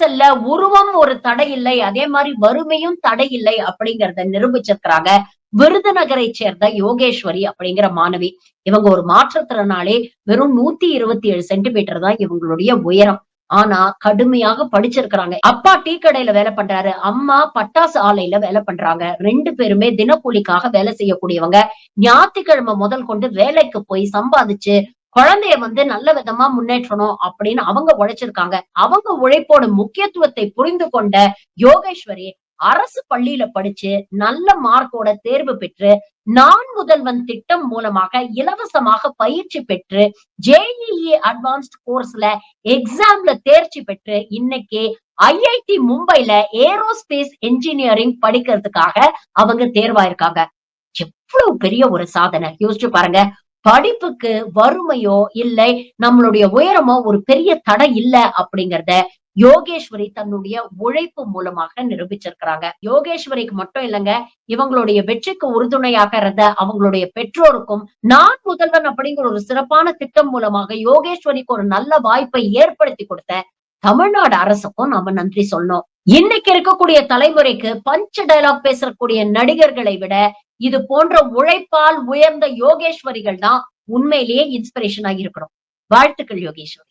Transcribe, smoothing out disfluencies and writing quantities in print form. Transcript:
செல்ல உருவம் ஒரு தடை இல்லை. அதே மாரி வறுமையும் தடை இல்லை அப்படிங்கிறத நிரூபிச்சிருக்கிறாங்க. விருதுநகரை சேர்ந்த யோகேஸ்வரி அப்படிங்கிற மாணவி. இவங்க ஒரு மாற்றுத்திறனாளி. வெறும் 127 சென்டிமீட்டர் தான் இவங்களுடைய உயரம். ஆனா கடுமையாக படிச்சிருக்கிறாங்க. அப்பா டீ கடையில வேலை பண்றாரு. அம்மா பட்டாசு ஆலையில வேலை பண்றாங்க. 2 பேருமே தினக்கூலிக்காக வேலை செய்யக்கூடியவங்க. ஞாயிற்றுக்கிழமை முதல் கொண்டு வேலைக்கு போய் சம்பாதிச்சு குழந்தைய நல்ல விதமா முன்னேற்றணும் அப்படின்னு அவங்க உழைச்சிருக்காங்க. அவங்க உழைப்போட முக்கியத்துவத்தை புரிந்து கொண்ட யோகேஸ்வரி அரசு பள்ளியில படிச்சு நல்ல மார்க்கோட தேர்வு பெற்று நான் முதல்வன் திட்டம் மூலமாக இலவசமாக பயிற்சி பெற்று ஜேஇஇ அட்வான்ஸ்ட் கோர்ஸ்ல எக்ஸாம்ல தேர்ச்சி பெற்று இன்னைக்கு ஐஐடி மும்பைல ஏரோஸ்பேஸ் என்ஜினியரிங் படிக்கிறதுக்காக அவங்க தேர்வாயிருக்காங்க. எவ்வளவு பெரிய ஒரு சாதனை யோசிச்சு பாருங்க. படிப்புக்கு வறுமையோ இல்லை நம்மளுடைய உயரமோ ஒரு பெரிய தடை இல்ல அப்படிங்கறத யோகேஸ்வரி தன்னுடைய உழைப்பு மூலமாக நிரூபிச்சிருக்கிறாங்க. யோகேஸ்வரிக்கு மட்டும் இல்லங்க, இவங்களுடைய வெற்றிக்கு உறுதுணையாக இருந்த அவங்களுடைய பெற்றோருக்கும் நான் முதல்வன் அப்படிங்கிற ஒரு சிறப்பான திட்டம் மூலமாக யோகேஸ்வரிக்கு ஒரு நல்ல வாய்ப்பை ஏற்படுத்தி கொடுத்த தமிழ்நாடு அரசுக்கும் நாம நன்றி சொல்லணும். இன்னைக்கு இருக்கக்கூடிய தலைமுறைக்கு பஞ்ச் டயலாக் பேசக்கூடிய நடிகர்களை விட இது போன்ற உழைப்பால் உயர்ந்த யோகேஸ்வரிகள் தான் உண்மையிலேயே இன்ஸ்பிரேஷனா இருக்கணும். வாழ்த்துக்கள் யோகேஸ்வரி.